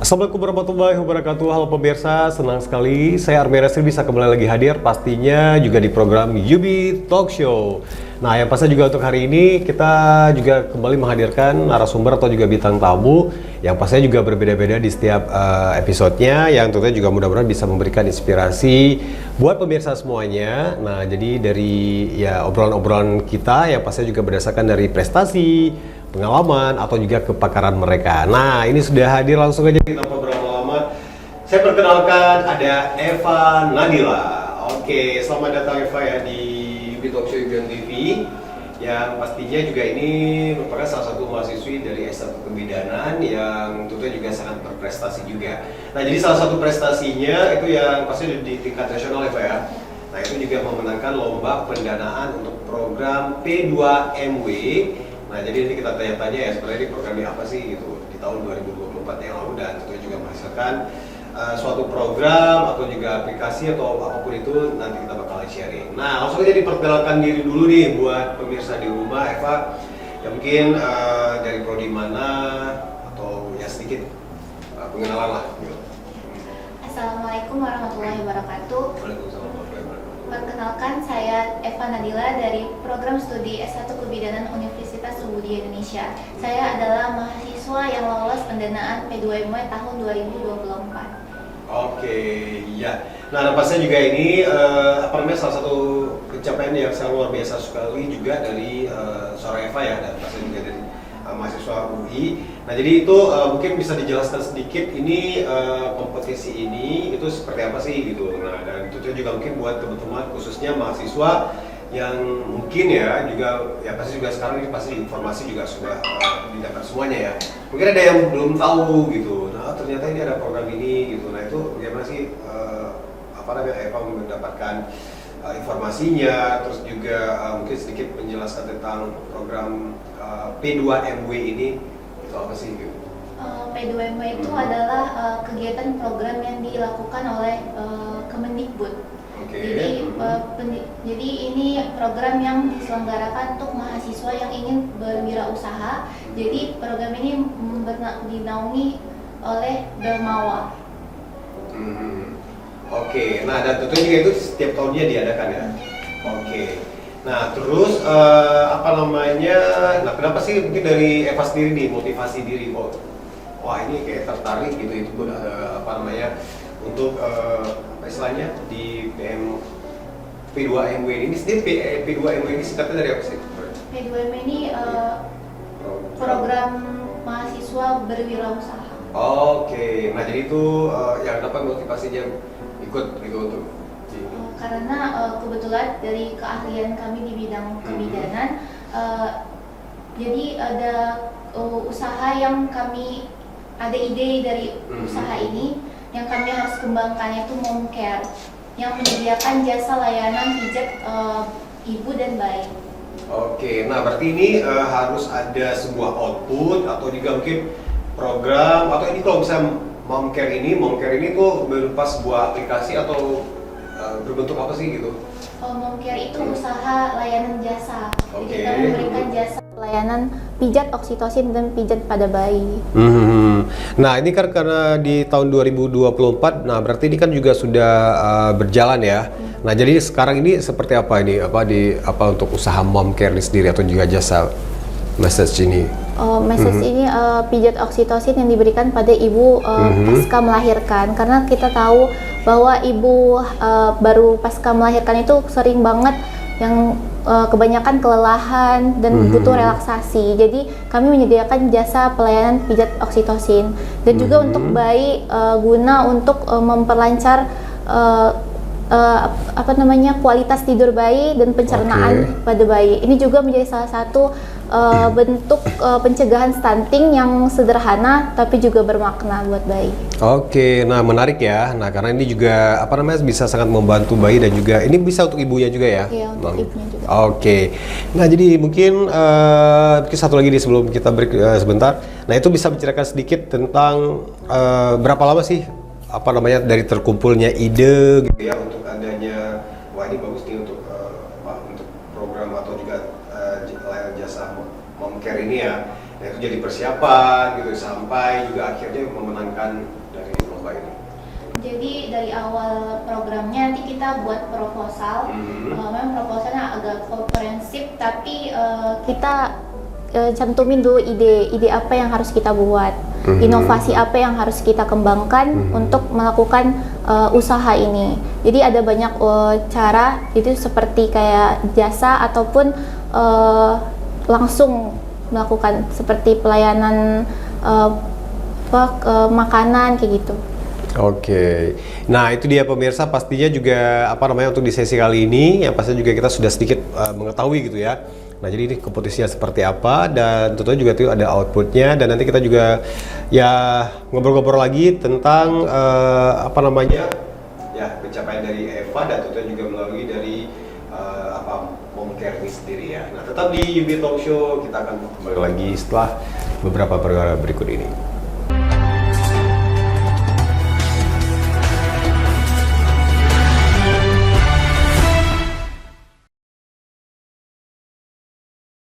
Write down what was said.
Assalamualaikum warahmatullahi wabarakatuh. Halo pemirsa, senang sekali saya Army Resri bisa kembali lagi hadir pastinya juga di program Yubi Talk Show. Nah, yang pasti juga untuk hari ini kita juga kembali menghadirkan narasumber atau juga bintang tamu yang pastinya juga berbeda-beda di setiap episodenya, yang tentunya juga mudah-mudahan bisa memberikan inspirasi buat pemirsa semuanya. Nah, jadi dari ya obrolan-obrolan kita yang pastinya juga berdasarkan dari prestasi, pengalaman atau juga kepakaran mereka. Nah, ini sudah hadir, langsung aja kita ngobrol lama. Saya perkenalkan ada Eva Nadila. Oke, selamat datang Eva ya di Yubi Talk Show Yubian TV. Yang pastinya juga ini merupakan salah satu mahasiswi dari S1 Kebidanan yang tentunya juga sangat berprestasi juga. Nah, jadi salah satu prestasinya itu yang pasti di tingkat nasional Eva ya. Nah, itu juga memenangkan lomba pendanaan untuk program P2MW. Nah, jadi ini kita tanya-tanya ya sebenarnya ini programnya apa sih gitu di tahun 2024 yang lalu, dan tentunya juga menghasilkan suatu program atau juga aplikasi atau apapun itu nanti kita bakal sharing. Nah, langsung aja diperkenalkan diri dulu nih buat pemirsa di rumah Eva, ya mungkin dari prodi mana atau ya sedikit pengenalan lah gitu. Assalamualaikum warahmatullahi wabarakatuh. Waalaikumsalam warahmatullahi wabarakatuh. Perkenalkan, saya Eva Nadila dari Program Studi S1 Kebidanan Universitas Ubudi Indonesia. Saya adalah mahasiswa yang lolos pendanaan P2MW tahun 2024. Oke, ya. Nah, pastinya juga ini apa namanya salah satu pencapaian yang sangat luar biasa sekali juga dari seorang Eva ya, dan pastinya juga dari mahasiswa UI. Nah, jadi itu mungkin bisa dijelaskan sedikit ini kompetisi ini itu seperti apa sih gitu. Nah, dan tentunya juga mungkin buat teman-teman khususnya mahasiswa yang mungkin ya juga ya pasti juga sekarang ini pasti informasi juga sudah didapat semuanya ya. Mungkin ada yang belum tahu gitu. Nah, ternyata ini ada program ini gitu. Nah, itu bagaimana sih apa namanya Eva mendapatkan informasinya, terus juga mungkin sedikit menjelaskan tentang program P2MW ini itu apa sih gitu? P2MW itu adalah kegiatan program yang dilakukan oleh Kemendikbud. Okay. Jadi ini program yang diselenggarakan untuk mahasiswa yang ingin berwirausaha. Jadi program ini dinaungi oleh Belmawa. Oke, nah dan tentunya juga itu setiap tahunnya diadakan ya. Oke. Nah terus apa namanya? Nah kenapa sih mungkin dari Eva sendiri nih motivasi diri kok? Wah ini kayak tertarik gitu itu apa namanya untuk apa istilahnya di P2MW ini sendiri. P2MW ini singkatnya dari apa sih? P2MW ini program mahasiswa berwirausaha. Oke, nah jadi itu yang dapat motivasinya ikut gitu untuk karena kebetulan dari keahlian kami di bidang kebidanan, jadi ada usaha yang kami ada ide dari usaha ini yang kami harus kembangkan, yaitu Mom Care yang menyediakan jasa layanan pijat ibu dan bayi. Oke, nah berarti ini harus ada sebuah output atau juga mungkin program, atau ini kalau misalnya Mom Care ini tuh berupa sebuah aplikasi atau berbentuk apa sih gitu? Mom Care itu usaha layanan jasa. Jadi kita Oke. memberikan jasa layanan pijat oksitosin dan pijat pada bayi. Nah ini kan karena di tahun 2024, nah berarti ini kan juga sudah berjalan ya. Nah jadi sekarang ini seperti apa ini apa untuk usaha Mom Care ini sendiri atau juga jasa message ini? Message ini pijat oksitosin yang diberikan pada ibu pasca melahirkan, karena kita tahu bahwa ibu baru pasca melahirkan itu sering banget yang kebanyakan kelelahan dan butuh relaksasi. Jadi kami menyediakan jasa pelayanan pijat oksitosin dan juga untuk bayi guna untuk memperlancar kualitas tidur bayi dan pencernaan pada bayi. Ini juga menjadi salah satu bentuk pencegahan stunting yang sederhana tapi juga bermakna buat bayi. Oke, nah menarik ya. Nah karena ini juga bisa sangat membantu bayi dan juga ini bisa untuk ibunya juga ya. Iya, untuk ibunya juga. Oke, nah jadi mungkin satu lagi nih sebelum kita break sebentar. Nah itu bisa menceritakan sedikit tentang berapa lama sih dari terkumpulnya ide gitu ya untuk adanya wah ini bagus nih untuk program atau juga layanan jasa mom care ini ya. Nah, itu jadi persiapan gitu sampai juga akhirnya memenangkan dari lomba ini. Jadi dari awal programnya nanti kita buat proposal. Memang proposalnya agak komprehensif, tapi kita cantumin dulu ide apa yang harus kita buat, inovasi apa yang harus kita kembangkan untuk melakukan usaha ini. Jadi ada banyak cara, itu seperti kayak jasa ataupun langsung melakukan seperti pelayanan makanan kayak gitu. Oke, nah itu dia pemirsa, pastinya juga untuk di sesi kali ini yang pasti juga kita sudah sedikit mengetahui gitu ya. Nah jadi ini kompetisinya seperti apa dan tentunya juga itu ada outputnya, dan nanti kita juga ya ngobrol-ngobrol lagi tentang pencapaian dari Eva dan tentunya juga melalui dari mom care ini sendiri ya. Nah tetap di UB Talk Show, kita akan kembali lagi setelah beberapa perkara berikut ini.